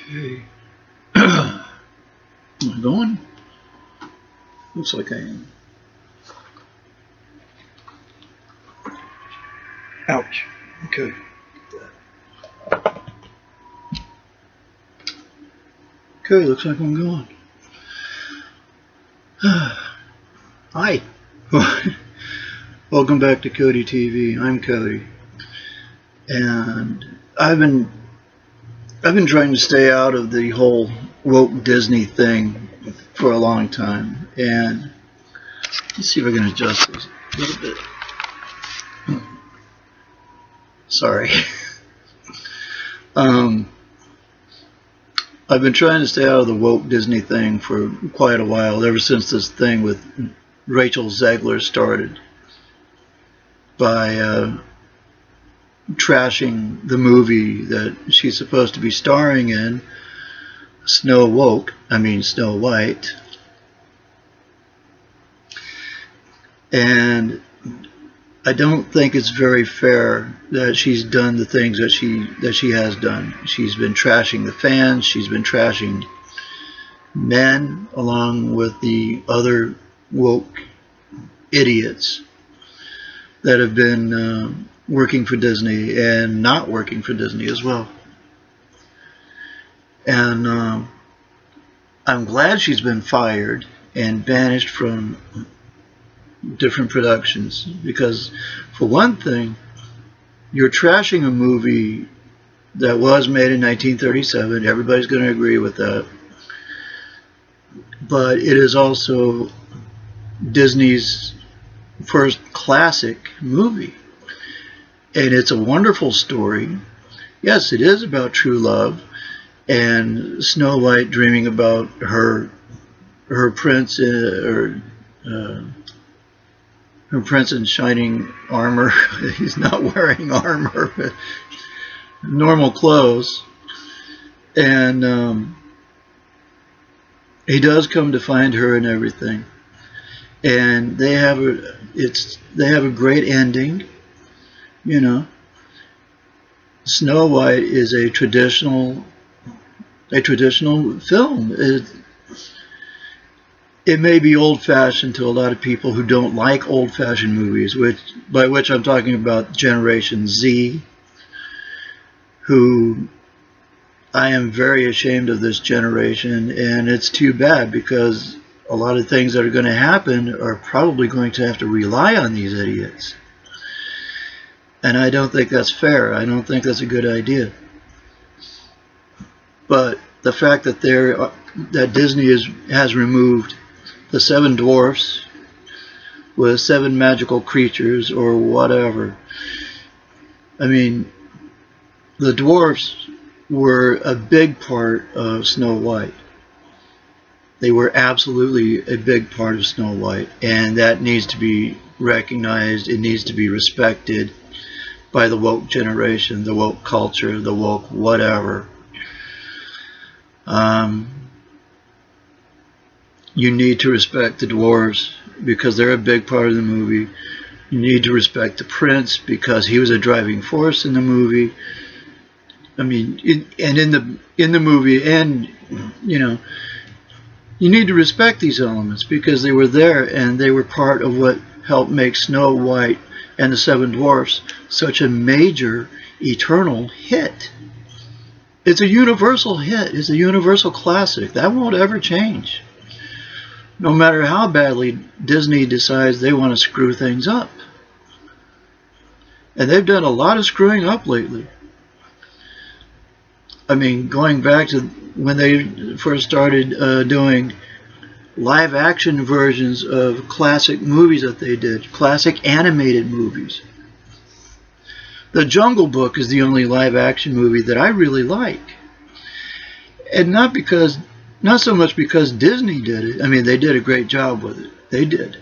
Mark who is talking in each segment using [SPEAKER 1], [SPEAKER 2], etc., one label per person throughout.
[SPEAKER 1] Okay. Am I going? Looks like I am. Ouch. Okay. Okay, looks like I'm going. Hi. Welcome back to codyTV. I'm Cody. And I've been trying to stay out of the whole woke Disney thing for a long time. And let's see if I can adjust this a little bit. Sorry. I've been trying to stay out of the woke Disney thing for quite a while, ever since this thing with Rachel Zegler started by trashing the movie that she's supposed to be starring in, Snow White. And I don't think it's very fair that she's done the things that she has done. She's been trashing the fans. She's been trashing men, along with the other woke idiots that have been working for Disney and not working for Disney as well. And I'm glad she's been fired and banished from different productions, because for one thing, you're trashing a movie that was made in 1937. Everybody's going to agree with that. But it is also Disney's first classic movie, and it's a wonderful story. Yes, it is about true love and Snow White dreaming about her prince her prince in shining armor. He's not wearing armor, but normal clothes. And he does come to find her and everything. And they have a great ending. You know, Snow White is a traditional film. It may be old-fashioned to a lot of people who don't like old-fashioned movies, by which I'm talking about Generation Z, who I am very ashamed of this generation, and it's too bad, because a lot of things that are going to happen are probably going to have to rely on these idiots. And I don't think that's fair. I don't think that's a good idea. But the fact that Disney has removed the 7 dwarfs with 7 magical creatures or whatever. I mean, the dwarfs were a big part of Snow White. They were absolutely a big part of Snow White, and that needs to be recognized. It needs to be respected by the woke generation, the woke culture, the woke whatever. You need to respect the dwarves because they're a big part of the movie. You need to respect the prince because he was a driving force in the movie. I mean, in the movie, and you need to respect these elements because they were there and they were part of what helped make Snow White and the 7 Dwarfs such a major, eternal hit. It's a universal hit. It's a universal classic. That won't ever change. No matter how badly Disney decides they want to screw things up. And they've done a lot of screwing up lately. I mean, going back to when they first started doing live action versions of classic movies that they did, classic animated movies. The Jungle Book is the only live action movie that I really like. And not so much because Disney did it. I mean, they did a great job with it. They did.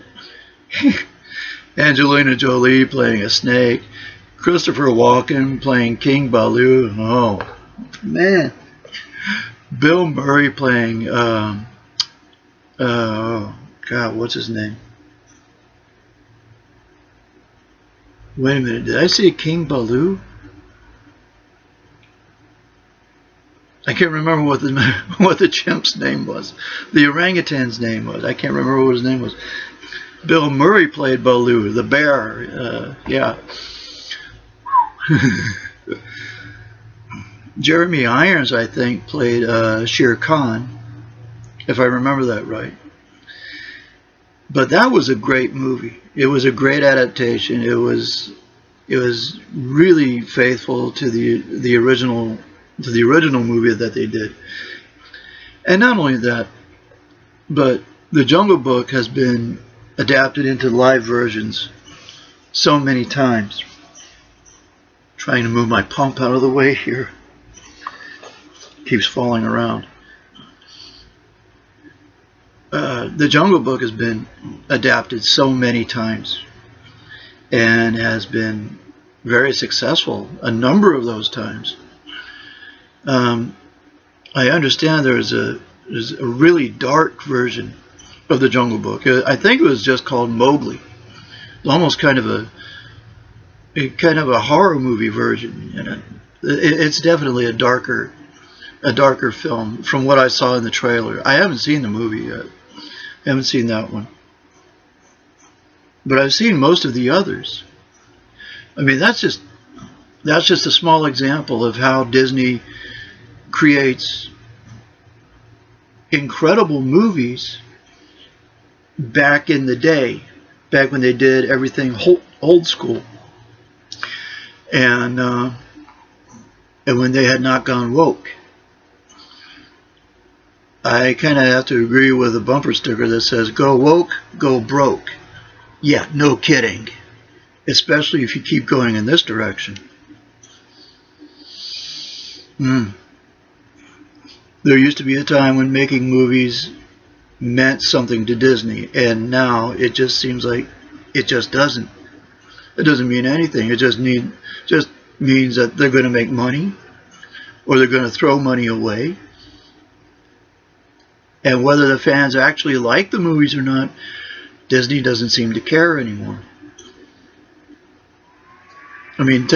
[SPEAKER 1] Angelina Jolie playing a snake. Christopher Walken playing King Baloo. Oh, man. Bill Murray playing, oh, God, what's his name? Wait a minute, did I say King Baloo? I can't remember what the what the chimp's name was. The orangutan's name was. I can't remember what his name was. Bill Murray played Baloo, the bear. Yeah. Jeremy Irons, I think, played Shere Khan, if I remember that right. But that was a great movie. It was a great adaptation. It was really faithful to the original movie that they did. And not only that, but The Jungle Book has been adapted into live versions so many times. Trying to move my pump out of the way here. Keeps falling around. The Jungle Book has been adapted so many times and has been very successful a number of those times. I understand there's a really dark version of the Jungle Book. I think it was just called Mowgli. It's almost kind of a horror movie version. And it's definitely a darker film from what I saw in the trailer. I haven't seen the movie yet. I haven't seen that one. But I've seen most of the others. I mean, that's just a small example of how Disney creates incredible movies back in the day, back when they did everything old school, and when they had not gone woke. I kind of have to agree with a bumper sticker that says, "Go woke, go broke." Yeah, no kidding. Especially if you keep going in this direction. There used to be a time when making movies meant something to Disney, and now it just seems like it just doesn't. It doesn't mean anything. It just means that they're going to make money, or they're going to throw money away. And whether the fans actually like the movies or not, Disney doesn't seem to care anymore. I mean,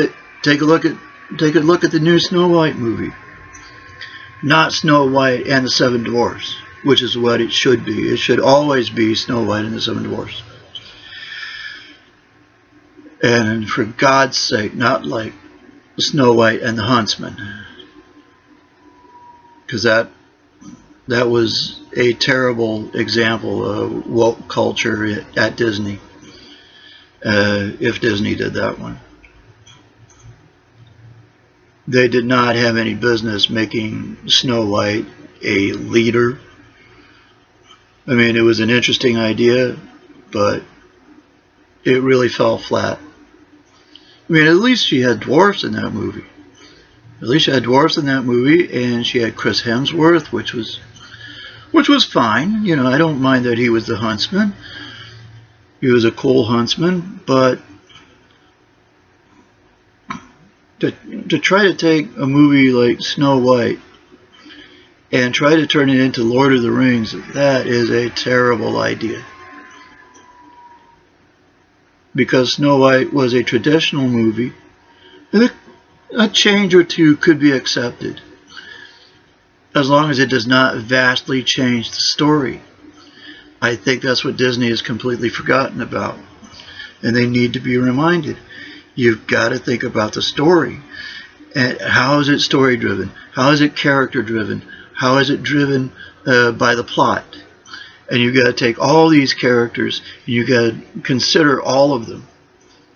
[SPEAKER 1] take a look at the new Snow White movie. Not Snow White and the Seven Dwarfs, which is what it should be. It should always be Snow White and the Seven Dwarfs. And for God's sake, not like Snow White and the Huntsman, because that was a terrible example of woke culture at Disney, if Disney did that one. They did not have any business making Snow White a leader. I mean, it was an interesting idea, but it really fell flat. I mean, at least she had dwarfs in that movie. At least she had dwarfs in that movie, and she had Chris Hemsworth, which was fine. You know, I don't mind that he was the huntsman. He was a cool huntsman, but to try to take a movie like Snow White and try to turn it into Lord of the Rings, that is a terrible idea. Because Snow White was a traditional movie, and a change or two could be accepted, as long as it does not vastly change the story. I think that's what Disney has completely forgotten about, and they need to be reminded. You've got to think about the story. And how is it story driven? How is it character driven? How is it driven by the plot? And you've got to take all these characters, and you've got to consider all of them,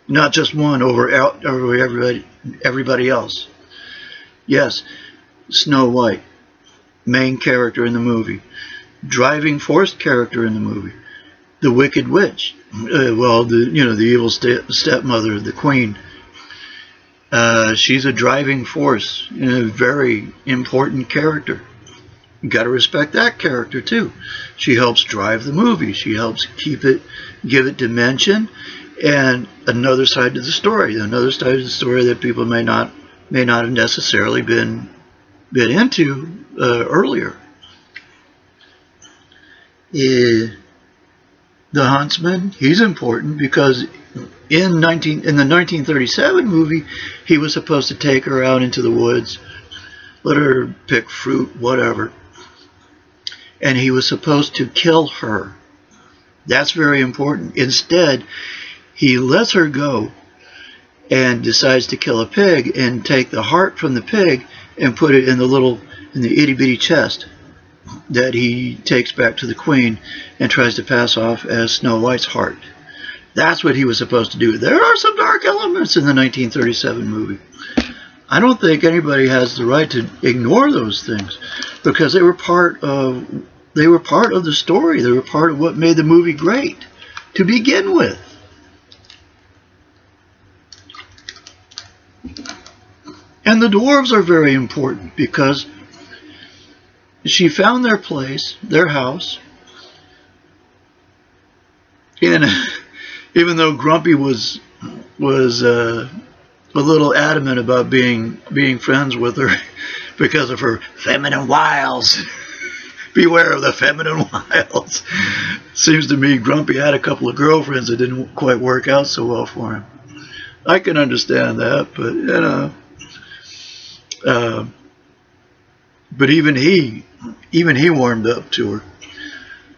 [SPEAKER 1] not just one over everybody else. Yes, Snow White, main character in the movie, driving force character in the movie, the Wicked Witch, the evil stepmother of the Queen. She's a driving force and a very important character. You got to respect that character too. She helps drive the movie. She helps give it dimension and another side to the story. Another side of the story that people may not have necessarily been into earlier. The huntsman, he's important because in the 1937 movie, he was supposed to take her out into the woods let her pick fruit, whatever. And he was supposed to kill her. That's very important. Instead, he lets her go and decides to kill a pig and take the heart from the pig and put it in the itty bitty chest that he takes back to the queen and tries to pass off as Snow White's heart. That's what he was supposed to do. There are some dark elements in the 1937 movie. I don't think anybody has the right to ignore those things because they were part of the story. They were part of what made the movie great to begin with. And the dwarves are very important because she found their place, their house, and even though Grumpy was a little adamant about being friends with her because of her feminine wiles. Beware of the feminine wiles. Seems to me Grumpy had a couple of girlfriends that didn't quite work out so well for him. I can understand that, but but even he warmed up to her.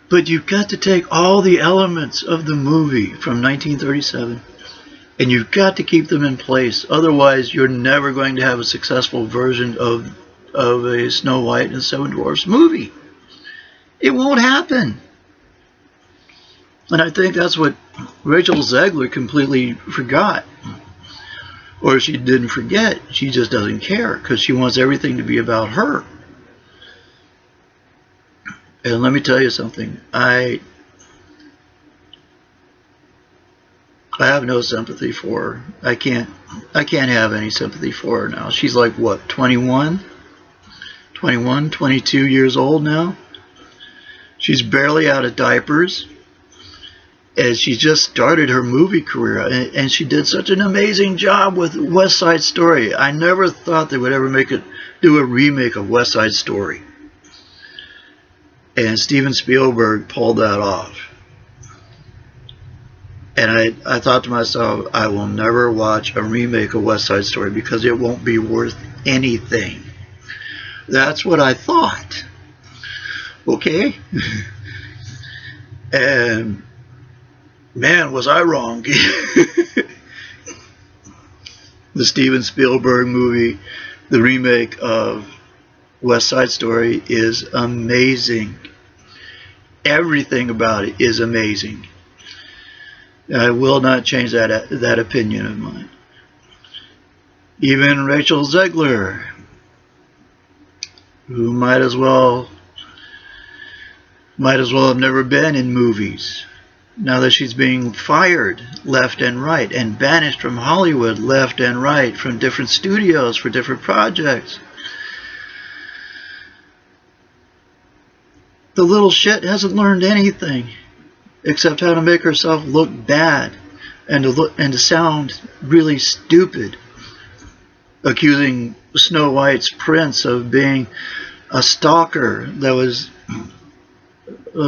[SPEAKER 1] But you've got to take all the elements of the movie from 1937 and you've got to keep them in place. Otherwise, you're never going to have a successful version of a Snow White and the Seven Dwarfs movie. It won't happen. And I think that's what Rachel Zegler completely forgot. Or she didn't forget. She just doesn't care because she wants everything to be about her. And let me tell you something. I have no sympathy for her. I can't have any sympathy for her now. She's like, what, 21, 22 years old now? She's barely out of diapers. And she just started her movie career. And she did such an amazing job with West Side Story. I never thought they would ever do a remake of West Side Story. And Steven Spielberg pulled that off. And I thought to myself, I will never watch a remake of West Side Story because it won't be worth anything. That's what I thought. Okay? And man, was I wrong. The Steven Spielberg movie, the remake of West Side Story, is amazing. Everything about it is amazing. I will not change that opinion of mine. Even Rachel Zegler, who might as well have never been in movies, now that she's being fired left and right and banished from Hollywood left and right from different studios for different projects. The little shit hasn't learned anything except how to make herself look bad and to sound really stupid, accusing Snow White's prince of being a stalker.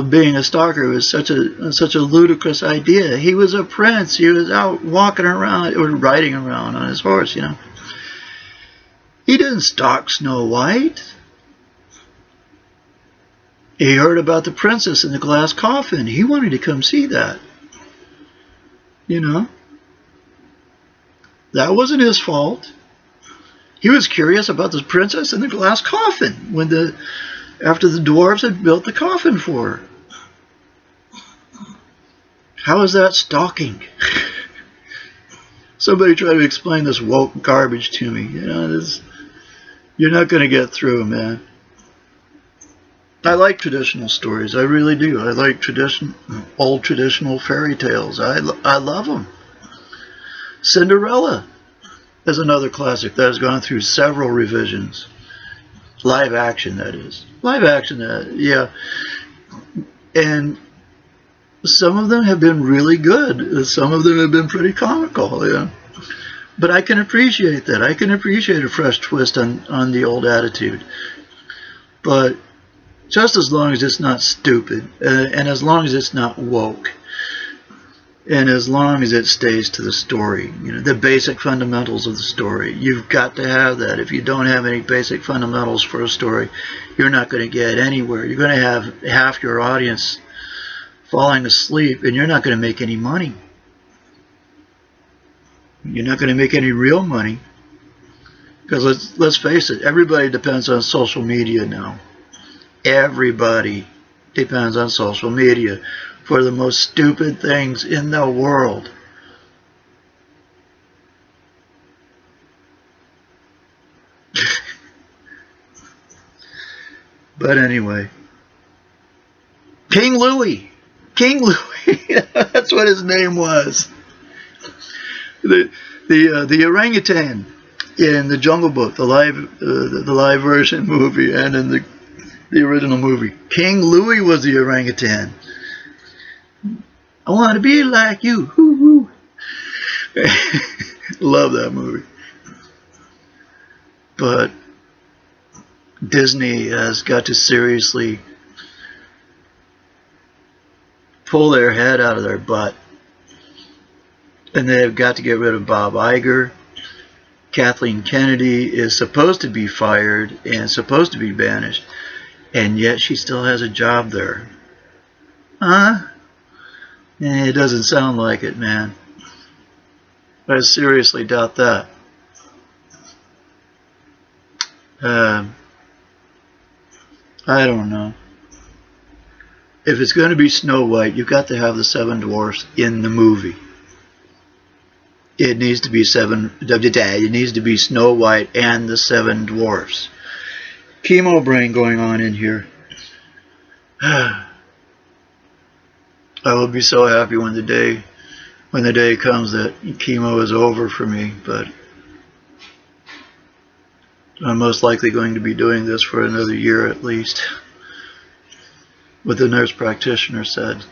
[SPEAKER 1] Being a stalker was such a ludicrous idea. He was a prince. He was out walking around or riding around on his horse, you know. He didn't stalk Snow White. He heard about the princess in the glass coffin. He wanted to come see that. You know. That wasn't his fault. He was curious about the princess in the glass coffin after the dwarves had built the coffin for her. How is that stalking? Somebody try to explain this woke garbage to me. You know, you're not going to get through, man. I like traditional stories. I really do. I like old traditional fairy tales. I love them. Cinderella is another classic that has gone through several revisions. Live action, that is. Live action, yeah. And some of them have been really good. Some of them have been pretty comical, yeah. But I can appreciate that. I can appreciate a fresh twist on the old attitude. But just as long as it's not stupid, and as long as it's not woke. And as long as it stays to the story, you know, the basic fundamentals of the story, you've got to have that. If you don't have any basic fundamentals for a story, you're not going to get anywhere. You're going to have half your audience falling asleep, and you're not going to make any money. You're not going to make any real money. Because let's face it, everybody depends on social media now. Everybody depends on social media for the most stupid things in the world. But anyway, King Louis, that's what his name was. The orangutan in the Jungle Book, the live version movie, and in the original movie, King Louis was the orangutan. I want to be like you. Hoo, hoo. Love that movie. But Disney has got to seriously pull their head out of their butt. And they have got to get rid of Bob Iger. Kathleen Kennedy is supposed to be fired and supposed to be banished. And yet she still has a job there. Huh? It doesn't sound like it, man. I seriously doubt that. I don't know. If it's going to be Snow White, you've got to have the 7 dwarfs in the movie. It needs to be It needs to be Snow White and the 7 dwarfs. Chemo brain going on in here. I will be so happy when the day comes that chemo is over for me, but I'm most likely going to be doing this for another year at least, what the nurse practitioner said.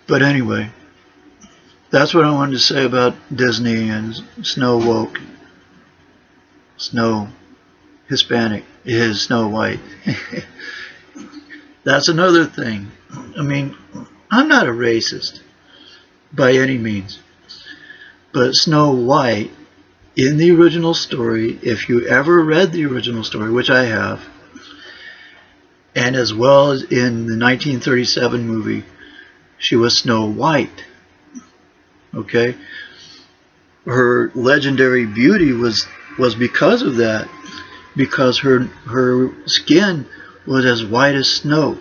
[SPEAKER 1] But anyway, that's what I wanted to say about Disney and Snow Woke. Snow Hispanic is Snow White. That's another thing. I mean, I'm not a racist by any means. But Snow White, in the original story, if you ever read the original story, which I have, and as well as in the 1937 movie, she was Snow White. Okay? Her legendary beauty was because of that. Because her skin was as white as snow,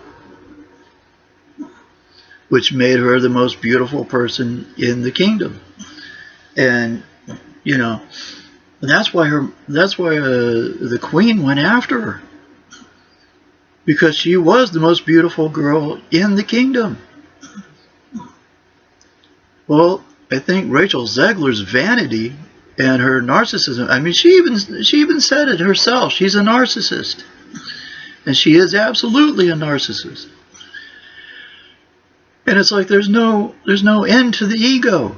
[SPEAKER 1] which made her the most beautiful person in the kingdom. And you know, that's why the queen went after her, because she was the most beautiful girl in the kingdom. Well, I think Rachel Zegler's vanity and her narcissism, I mean, she even said it herself. She's a narcissist. And she is absolutely a narcissist. And it's like there's no end to the ego.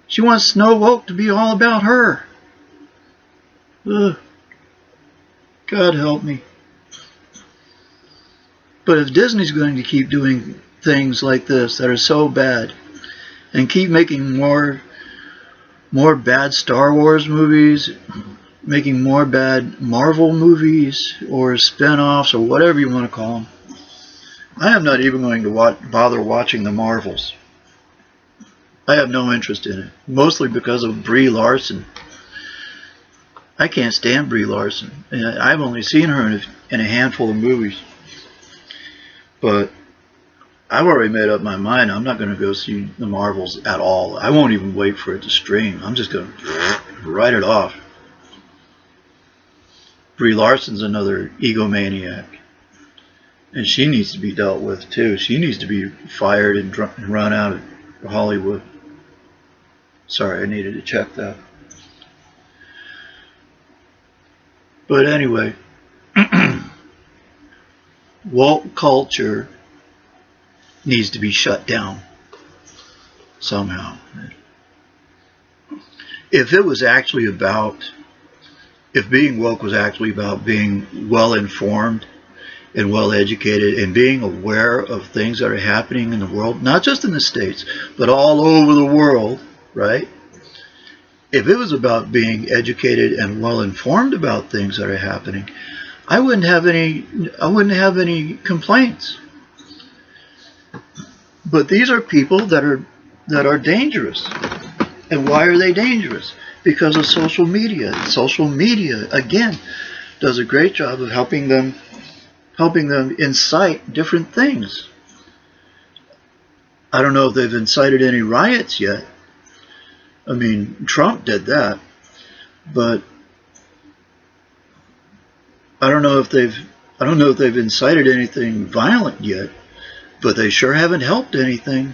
[SPEAKER 1] She wants Snow Woke to be all about her. Ugh. God help me. But if Disney's going to keep doing things like this that are so bad, and keep making more bad Star Wars movies, making more bad Marvel movies, or spin-offs, or whatever you want to call them, I am not even going to bother watching the Marvels. I have no interest in it, mostly because of Brie Larson. I can't stand Brie Larson. I've only seen her in a handful of movies. But I've already made up my mind. I'm not going to go see the Marvels at all. I won't even wait for it to stream. I'm just going to write it off. Brie Larson's another egomaniac. And she needs to be dealt with too. She needs to be fired and run out of Hollywood. Sorry, I needed to check that. But anyway, woke culture needs to be shut down somehow. If being woke was actually about being well informed and well educated and being aware of things that are happening in the world, not just in the States, but all over the world, right? If it was about being educated and well informed about things that are happening, I wouldn't have any complaints. But these are people that are dangerous. And why are they dangerous? Because of social media. Social media, again, does a great job of helping them incite different things. I don't know if they've incited any riots yet. I mean, Trump did that, but I don't know if they've incited anything violent yet, but they sure haven't helped anything.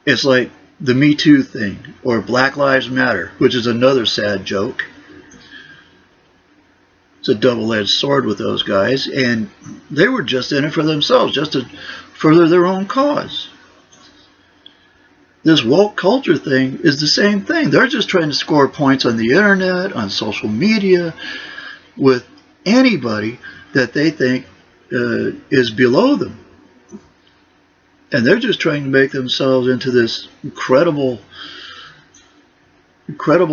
[SPEAKER 1] It's like the Me Too thing, or Black Lives Matter, which is another sad joke. It's a double-edged sword with those guys, and they were just in it for themselves, just to further their own cause. This woke culture thing is the same thing. They're just trying to score points on the internet, on social media, with anybody that they think is below them. And they're just trying to make themselves into this incredible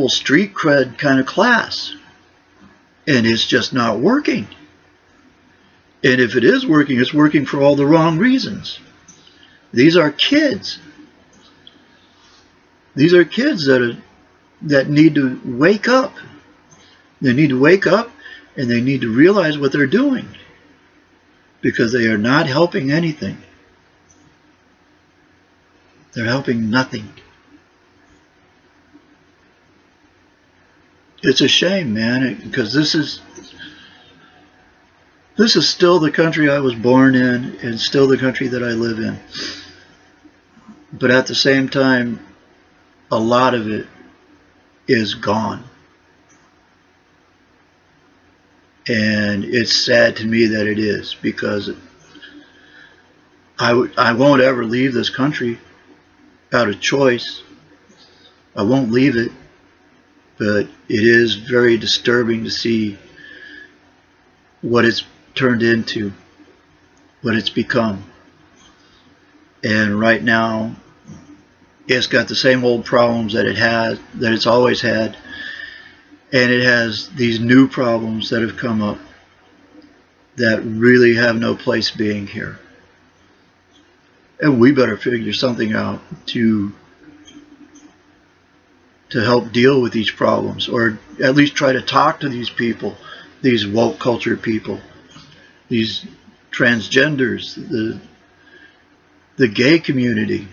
[SPEAKER 1] street cred kind of class. And it's just not working. And if it is working, it's working for all the wrong reasons. These are kids. These are kids that need to wake up. They need to wake up, and they need to realize what they're doing, because they are not helping anything. They're helping nothing. It's a shame, man, because this is still the country I was born in, and still the country that I live in. But at the same time, a lot of it is gone. And it's sad to me that it is, because I won't ever leave this country out of choice. I won't leave it. But it is very disturbing to see what it's turned into, what it's become. And right now, it's got the same old problems that it's always had. And it has these new problems that have come up that really have no place being here. And we better figure something out to help deal with these problems, or at least try to talk to these people, these woke culture people, these transgenders, the gay community.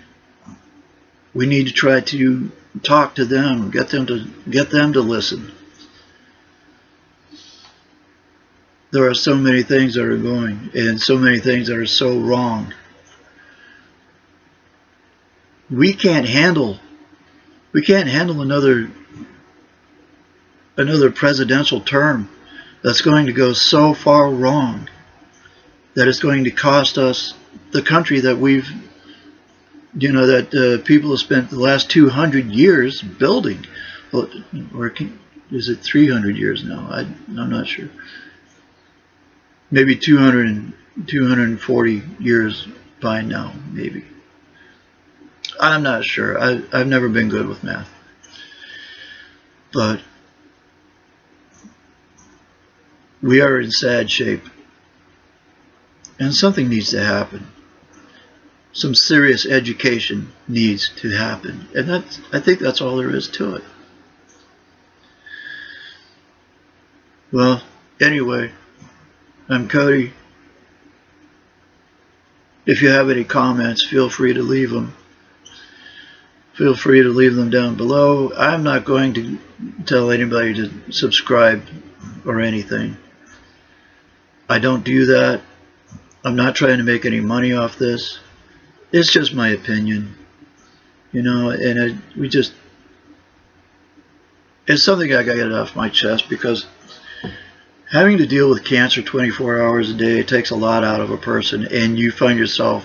[SPEAKER 1] We need to try to talk to them, get them to listen. There are so many things that are going, and so many things that are so wrong. We can't handle another presidential term that's going to go so far wrong that it's going to cost us the country that people have spent the last 200 years building. Or is it 300 years now? I'm not sure. Maybe 240 years by now, maybe. I'm not sure. I've never been good with math. But we are in sad shape. And something needs to happen. Some serious education needs to happen. And I think that's all there is to it. Well, anyway, I'm Cody. If you have any comments, feel free to leave them. Feel free to leave them down below. I'm not going to tell anybody to subscribe or anything. I don't do that. I'm not trying to make any money off this. It's just my opinion. And it's something I got to get off my chest, because having to deal with cancer 24 hours a day takes a lot out of a person, and you find yourself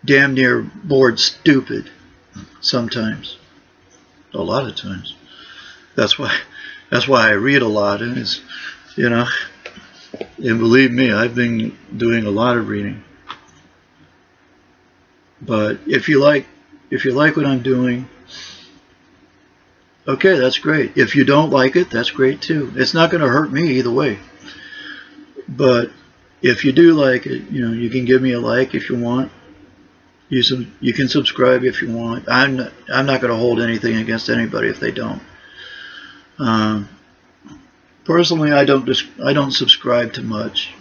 [SPEAKER 1] damn near bored stupid sometimes. A lot of times. That's why I read a lot, and You know, and believe me, I've been doing a lot of reading. But if you like what I'm doing, okay, that's great. If you don't like it, that's great too. It's not going to hurt me either way. But if you do like it, you can give me a like if you want. You can subscribe if you want. I'm not going to hold anything against anybody if they don't. Personally, I don't subscribe to much.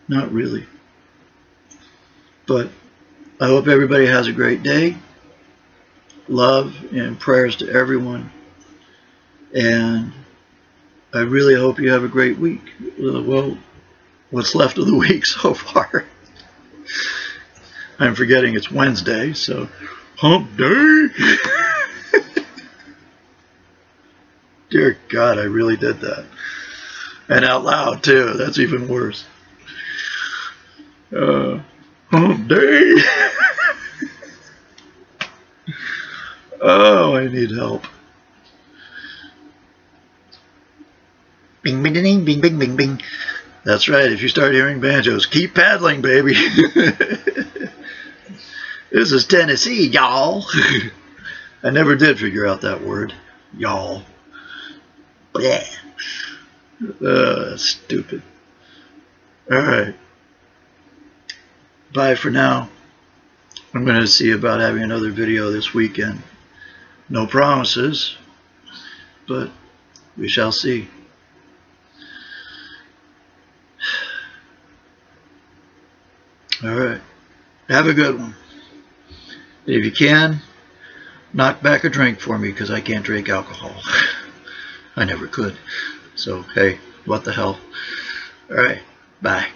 [SPEAKER 1] Not really. But I hope everybody has a great day. Love and prayers to everyone. And I really hope you have a great week. Well, what's left of the week so far. I'm forgetting it's Wednesday, so hump day. Dear God, I really did that. And out loud, too. That's even worse. Hump day. Oh, I need help. Bing, bing, ding, bing, bing, bing, bing. That's right. If you start hearing banjos, keep paddling, baby. This is Tennessee, y'all. I never did figure out that word, y'all. Bleh. That's stupid. All right. Bye for now. I'm going to see about having another video this weekend. No promises, but we shall see. All right. Have a good one. If you can, knock back a drink for me because I can't drink alcohol. I never could. So, hey, what the hell. All right. Bye.